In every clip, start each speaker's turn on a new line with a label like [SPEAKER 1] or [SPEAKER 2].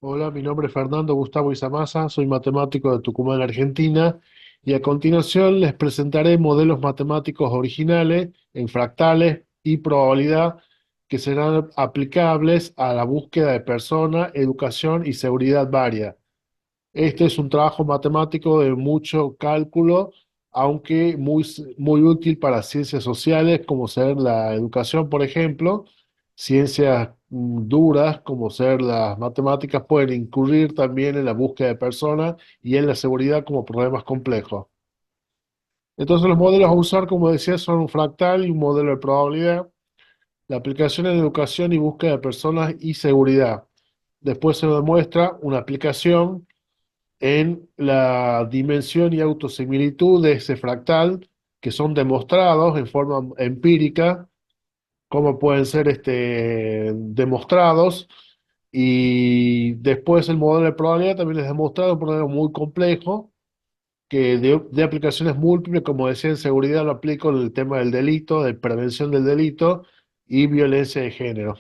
[SPEAKER 1] Hola, mi nombre es Fernando Gustavo Isamasa, soy matemático de Tucumán, Argentina, y a continuación les presentaré modelos matemáticos originales en fractales y probabilidad que serán aplicables a la búsqueda de persona, educación y seguridad varia. Este es un trabajo matemático de mucho cálculo, aunque muy útil para ciencias sociales, como ser la educación, por ejemplo. Ciencias duras, como ser las matemáticas, pueden incurrir también en la búsqueda de personas y en la seguridad como problemas complejos. Entonces, los modelos a usar, como decía, son un fractal y un modelo de probabilidad. La aplicación en educación y búsqueda de personas y seguridad. Después se demuestra una aplicación en la dimensión y autosimilitud de ese fractal, que son demostrados en forma empírica, cómo pueden ser demostrados, y después el modelo de probabilidad también es demostrado por algo muy complejo, que de aplicaciones múltiples, como decía, en seguridad lo aplico en el tema del delito, de prevención del delito y violencia de género.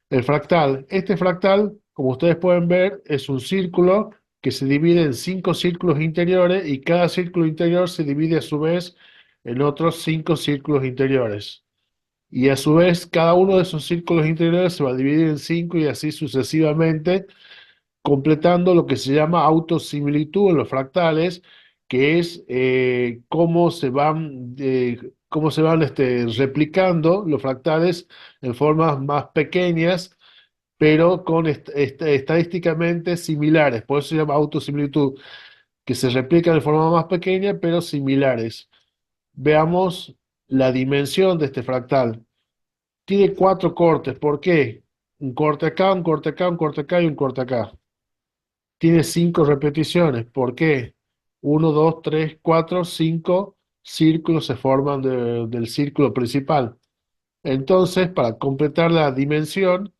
[SPEAKER 1] El fractal. Este fractal, como ustedes pueden ver, es un círculo que se divide en cinco círculos interiores y cada círculo interior se divide a su vez en otros cinco círculos interiores. Y a su vez, cada uno de esos círculos interiores se va a dividir en cinco y así sucesivamente, completando lo que se llama autosimilitud en los fractales, que es cómo se van replicando los fractales en formas más pequeñas pero con estadísticamente similares. Por eso se llama autosimilitud, que se replican de forma más pequeña, pero similares. Veamos la dimensión de este fractal. Tiene cuatro cortes. ¿Por qué? Un corte acá, un corte acá, un corte acá y un corte acá. Tiene cinco repeticiones. ¿Por qué? Uno, dos, tres, cuatro, cinco círculos se forman del círculo principal. Entonces, para completar la dimensión,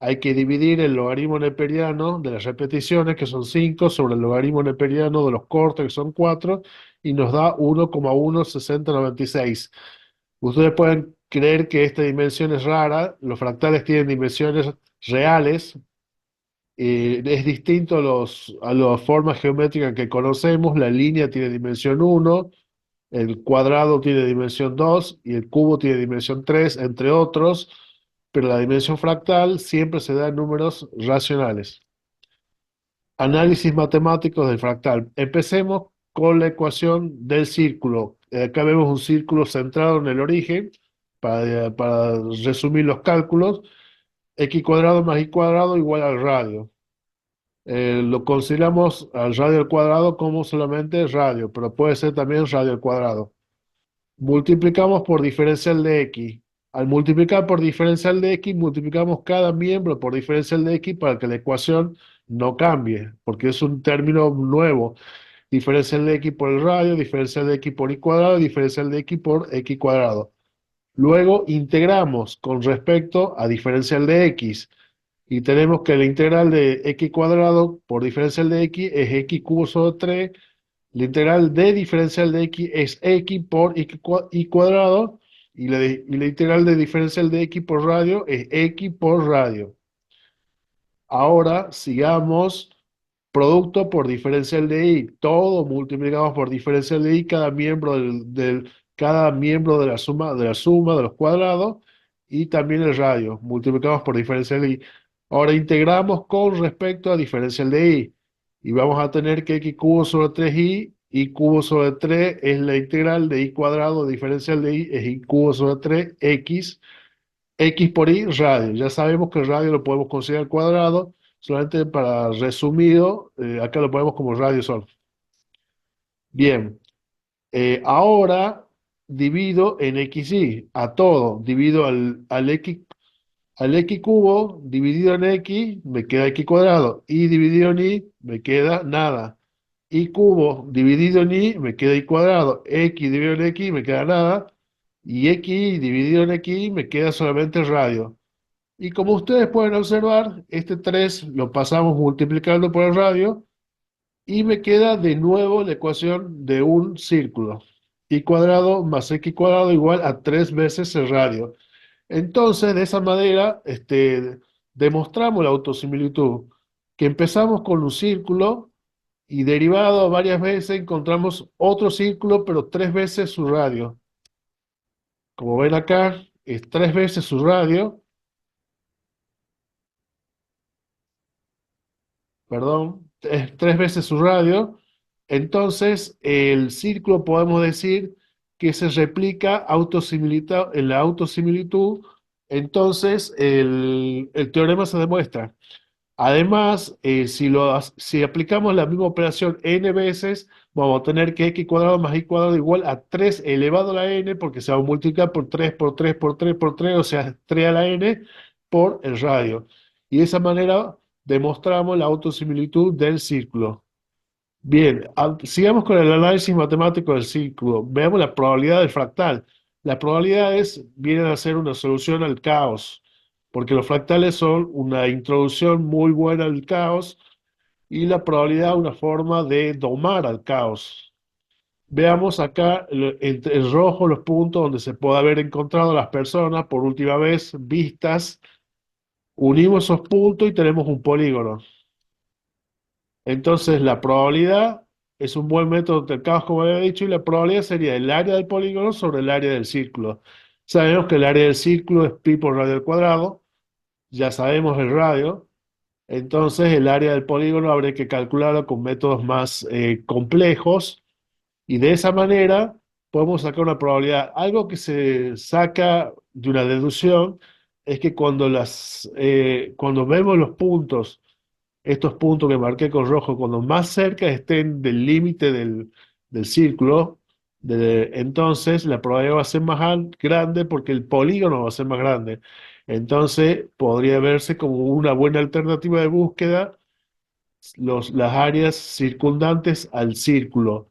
[SPEAKER 1] hay que dividir el logaritmo neperiano de las repeticiones, que son 5 sobre el logaritmo neperiano de los cortes, que son 4 y nos da 1,16096. Ustedes pueden creer que esta dimensión es rara, los fractales tienen dimensiones reales, es distinto a las formas geométricas que conocemos, la línea tiene dimensión 1, el cuadrado tiene dimensión 2 y el cubo tiene dimensión 3, entre otros, pero la dimensión fractal siempre se da en números racionales. Análisis matemáticos del fractal. Empecemos con la ecuación del círculo. Acá vemos un círculo centrado en el origen, para resumir los cálculos. X cuadrado más y cuadrado igual al radio. Lo consideramos al radio al cuadrado como solamente radio, pero puede ser también radio al cuadrado. Multiplicamos por diferencial de x. Al multiplicar por diferencial de x, multiplicamos cada miembro por diferencial de x para que la ecuación no cambie, porque es un término nuevo. Diferencial de x por el radio, diferencial de x por y cuadrado, diferencial de x por x cuadrado. Luego integramos con respecto a diferencial de x y tenemos que la integral de x cuadrado por diferencial de x es x cubo sobre 3. La integral de diferencial de x es x por y cuadrado y la integral de diferencial de x por radio es x por radio. Ahora sigamos producto por diferencial de y. Todo multiplicamos por diferencial de y, cada miembro de la suma de los cuadrados y también el radio. Multiplicamos por diferencial de y. Ahora integramos con respecto a diferencial de y. Y vamos a tener que x cubo sobre 3y, y cubo sobre 3 es la integral de y cuadrado, diferencial de y es y cubo sobre 3 x por y radio. Ya sabemos que el radio lo podemos considerar cuadrado, solamente para resumido, acá lo ponemos como radio solo. Bien, ahora divido en xy, a todo, divido al x cubo, dividido en x, me queda x cuadrado, y dividido en y, me queda nada. Y cubo dividido en y, me queda y cuadrado, x dividido en x, me queda nada, y x dividido en x, me queda solamente el radio. Y como ustedes pueden observar, este 3 lo pasamos multiplicando por el radio y me queda de nuevo la ecuación de un círculo. Y cuadrado más x cuadrado igual a 3 veces el radio. Entonces, de esa manera, demostramos la autosimilitud, que empezamos con un círculo y derivado varias veces encontramos otro círculo, pero tres veces su radio. Como ven acá, es tres veces su radio, perdón, es tres veces su radio. Entonces, el círculo podemos decir que se replica en la autosimilitud. Entonces, el teorema se demuestra. Además, si aplicamos la misma operación n veces, vamos a tener que x cuadrado más y cuadrado igual a 3 elevado a la n, porque se va a multiplicar por 3 por 3 por 3 por 3, o sea, 3 a la n por el radio. Y de esa manera demostramos la autosimilitud del círculo. Bien, sigamos con el análisis matemático del círculo. Veamos la probabilidad del fractal. Las probabilidades vienen a ser una solución al caos, porque los fractales son una introducción muy buena al caos y la probabilidad una forma de domar al caos. Veamos acá en rojo los puntos donde se puede haber encontrado las personas por última vez vistas. Unimos esos puntos y tenemos un polígono. Entonces, la probabilidad es un buen método del caos, como había dicho, y la probabilidad sería el área del polígono sobre el área del círculo. Sabemos que el área del círculo es pi por radio al cuadrado, ya sabemos el radio, entonces el área del polígono habría que calcularlo con métodos más complejos, y de esa manera podemos sacar una probabilidad. Algo que se saca de una deducción es que cuando vemos los puntos, estos puntos que marqué con rojo, cuando más cerca estén del límite del círculo, entonces la probabilidad va a ser más grande porque el polígono va a ser más grande. Entonces podría verse como una buena alternativa de búsqueda las áreas circundantes al círculo.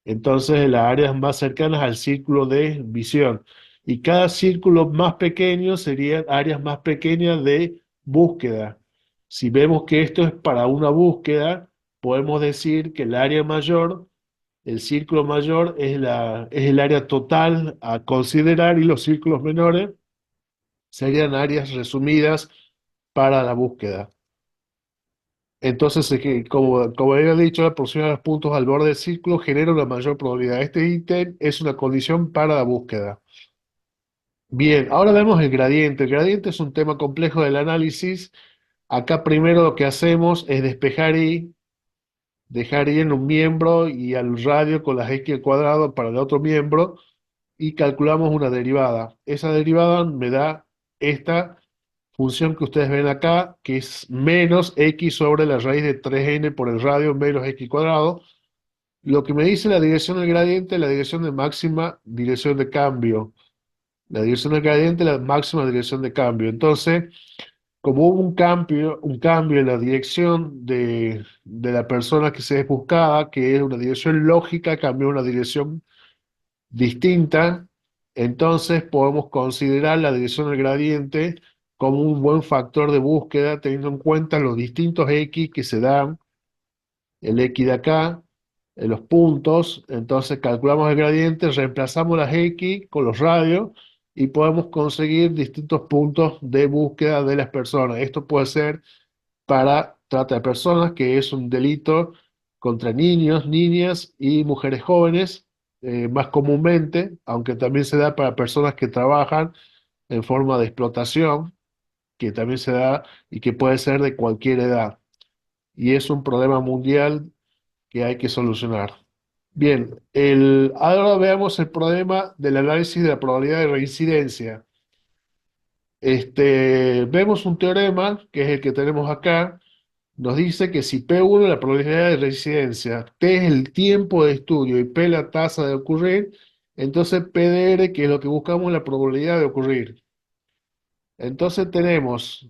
[SPEAKER 1] Entonces, las áreas más cercanas al círculo de visión. Y cada círculo más pequeño serían áreas más pequeñas de búsqueda. Si vemos que esto es para una búsqueda, podemos decir que el área mayor, el círculo mayor es el área total a considerar y los círculos menores serían áreas resumidas para la búsqueda. Entonces, como había dicho, la porción de los puntos al borde del círculo genera una mayor probabilidad. Este ítem es una condición para la búsqueda. Bien, ahora vemos el gradiente. El gradiente es un tema complejo del análisis. Acá primero lo que hacemos es despejar y dejar y en un miembro y al radio con las x al cuadrado para el otro miembro y calculamos una derivada. Esa derivada me da esta función que ustedes ven acá, que es menos x sobre la raíz de 3n por el radio menos x cuadrado. Lo que me dice la dirección del gradiente, la dirección de máxima dirección de cambio. La dirección del gradiente, la máxima dirección de cambio. Entonces, como hubo un cambio en la dirección de la persona que se es buscada, que es una dirección lógica, cambió a una dirección distinta, entonces podemos considerar la dirección del gradiente como un buen factor de búsqueda, teniendo en cuenta los distintos x que se dan, el x de acá, en los puntos, entonces calculamos el gradiente, reemplazamos las x con los radios y podemos conseguir distintos puntos de búsqueda de las personas. Esto puede ser para trata de personas, que es un delito contra niños, niñas y mujeres jóvenes, más comúnmente, aunque también se da para personas que trabajan en forma de explotación, que también se da y que puede ser de cualquier edad. Y es un problema mundial que hay que solucionar. Bien, ahora veamos el problema del análisis de la probabilidad de reincidencia. Vemos un teorema, que es el que tenemos acá, nos dice que si P1 es la probabilidad de reincidencia, T es el tiempo de estudio y P la tasa de ocurrir, entonces PDR, que es lo que buscamos, la probabilidad de ocurrir. Entonces tenemos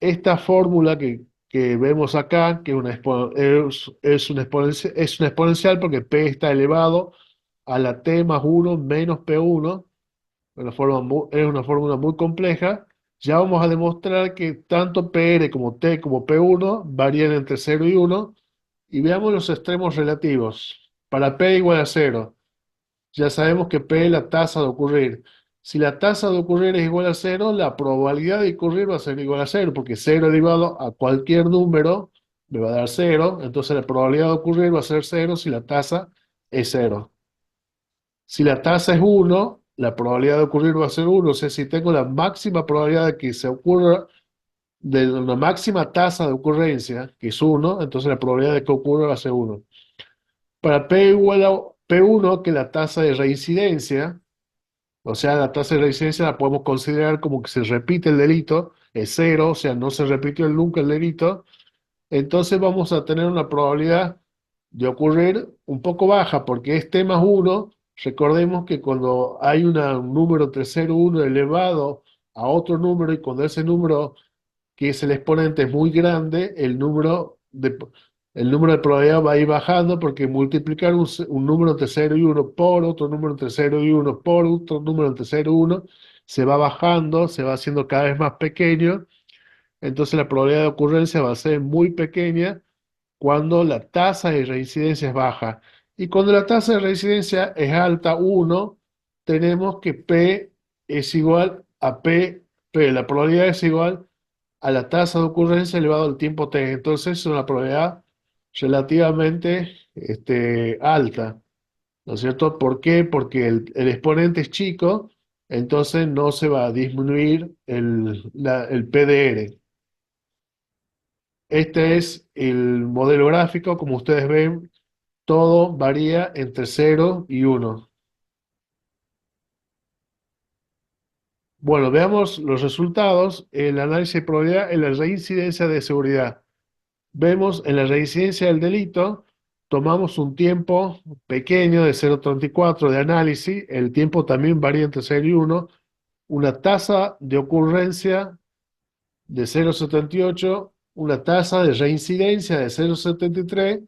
[SPEAKER 1] esta fórmula que vemos acá, que es una exponencial porque P está elevado a la T más 1 menos P1, es una fórmula muy compleja. Ya vamos a demostrar que tanto PR como T como P1 varían entre 0 y 1. Y veamos los extremos relativos. Para P igual a 0, ya sabemos que P es la tasa de ocurrir. Si la tasa de ocurrir es igual a cero, la probabilidad de ocurrir va a ser igual a cero, porque cero elevado a cualquier número me va a dar cero, entonces la probabilidad de ocurrir va a ser cero si la tasa es cero. Si la tasa es uno, la probabilidad de ocurrir va a ser uno, o sea, si tengo la máxima probabilidad de que se ocurra, de una máxima tasa de ocurrencia, que es uno, entonces la probabilidad de que ocurra va a ser uno. Para P igual a P1, que la tasa de reincidencia, o sea, la tasa de reincidencia la podemos considerar como que se repite el delito, es cero, o sea, no se repitió nunca el delito, entonces vamos a tener una probabilidad de ocurrir un poco baja, porque es T más uno. Recordemos que cuando hay un número entre 0 y 1 elevado a otro número, y cuando ese número que es el exponente es muy grande, el número de probabilidad va a ir bajando, porque multiplicar un número entre 0 y uno por otro número entre 0 y uno por otro número entre 0 y uno se va bajando, se va haciendo cada vez más pequeño, entonces la probabilidad de ocurrencia va a ser muy pequeña cuando la tasa de reincidencia es baja. Y cuando la tasa de reincidencia es alta, uno, tenemos que P es igual a P. La probabilidad es igual a la tasa de ocurrencia elevado al tiempo t. Entonces es una probabilidad relativamente alta, ¿no es cierto? ¿Por qué? Porque el exponente es chico, entonces no se va a disminuir el PDR. Este es el modelo gráfico. Como ustedes ven, todo varía entre cero y uno. Bueno, veamos los resultados. El análisis de probabilidad en la reincidencia de seguridad. Vemos en la reincidencia del delito, tomamos un tiempo pequeño de 0,34 de análisis. El tiempo también varía entre 0 y uno. Una tasa de ocurrencia de 0,78, una tasa de reincidencia de 0,73.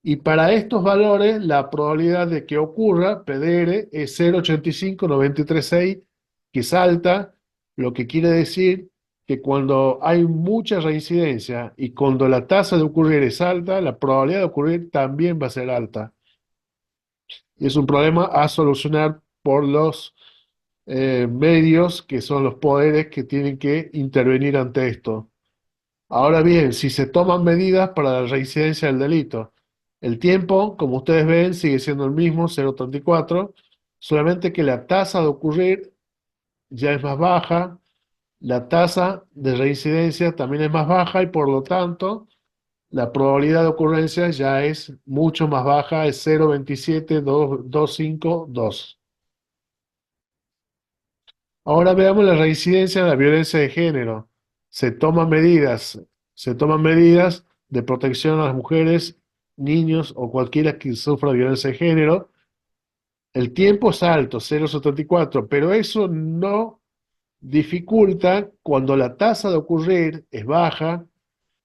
[SPEAKER 1] Y para estos valores, la probabilidad de que ocurra PDR es 0,85936, que es alta, lo que quiere decir que cuando hay mucha reincidencia y cuando la tasa de ocurrir es alta, la probabilidad de ocurrir también va a ser alta. Y es un problema a solucionar por los medios, que son los poderes que tienen que intervenir ante esto. Ahora bien, si se toman medidas para la reincidencia del delito, el tiempo, como ustedes ven, sigue siendo el mismo, 0,34, solamente que la tasa de ocurrir ya es más baja, la tasa de reincidencia también es más baja, y por lo tanto la probabilidad de ocurrencia ya es mucho más baja, es 0,27252. Ahora veamos la reincidencia de la violencia de género. Se toman medidas, se toman medidas de protección a las mujeres, niños o cualquiera que sufra violencia de género. El tiempo es alto, 0,74, pero eso no dificulta cuando la tasa de ocurrir es baja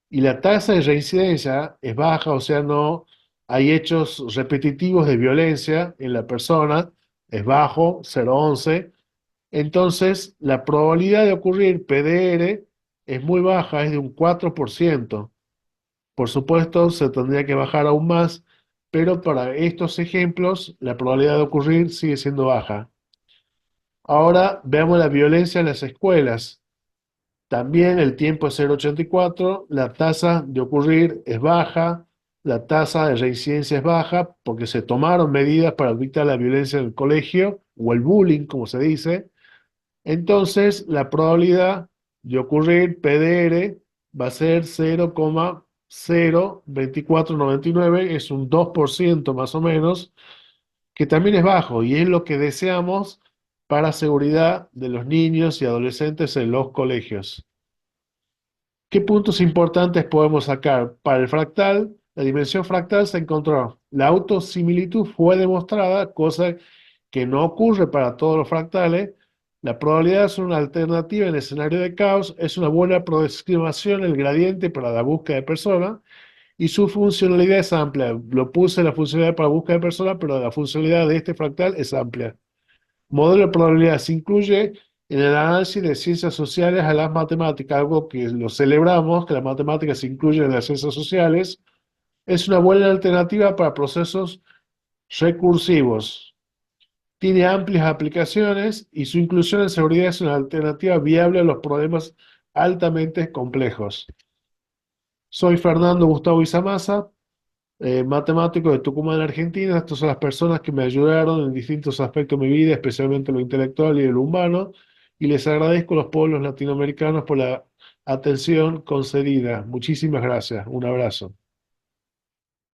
[SPEAKER 1] y la tasa de reincidencia es baja, o sea, no hay hechos repetitivos de violencia en la persona, es bajo, 0,11. Entonces, la probabilidad de ocurrir PDR es muy baja, es de un 4%. Por supuesto, se tendría que bajar aún más, pero para estos ejemplos, la probabilidad de ocurrir sigue siendo baja. Ahora veamos la violencia en las escuelas. También el tiempo es 0,84, la tasa de ocurrir es baja, la tasa de reincidencia es baja porque se tomaron medidas para evitar la violencia en el colegio o el bullying, como se dice. Entonces, la probabilidad de ocurrir PDR va a ser 0,02499, es un 2% más o menos, que también es bajo y es lo que deseamos para seguridad de los niños y adolescentes en los colegios. ¿Qué puntos importantes podemos sacar? Para el fractal, la dimensión fractal se encontró. La autosimilitud fue demostrada, cosa que no ocurre para todos los fractales. La probabilidad es una alternativa en escenario de caos, es una buena aproximación el gradiente para la búsqueda de personas, y su funcionalidad es amplia. Lo puse la funcionalidad para búsqueda de personas, pero la funcionalidad de este fractal es amplia. Modelo de probabilidad se incluye en el análisis de ciencias sociales a las matemáticas, algo que lo celebramos, que las matemáticas se incluyen en las ciencias sociales. Es una buena alternativa para procesos recursivos. Tiene amplias aplicaciones y su inclusión en seguridad es una alternativa viable a los problemas altamente complejos. Soy Fernando Gustavo Isamasa, matemático de Tucumán, Argentina. Estas son las personas que me ayudaron en distintos aspectos de mi vida, especialmente lo intelectual y lo humano, y les agradezco a los pueblos latinoamericanos por la atención concedida. Muchísimas gracias. Un abrazo.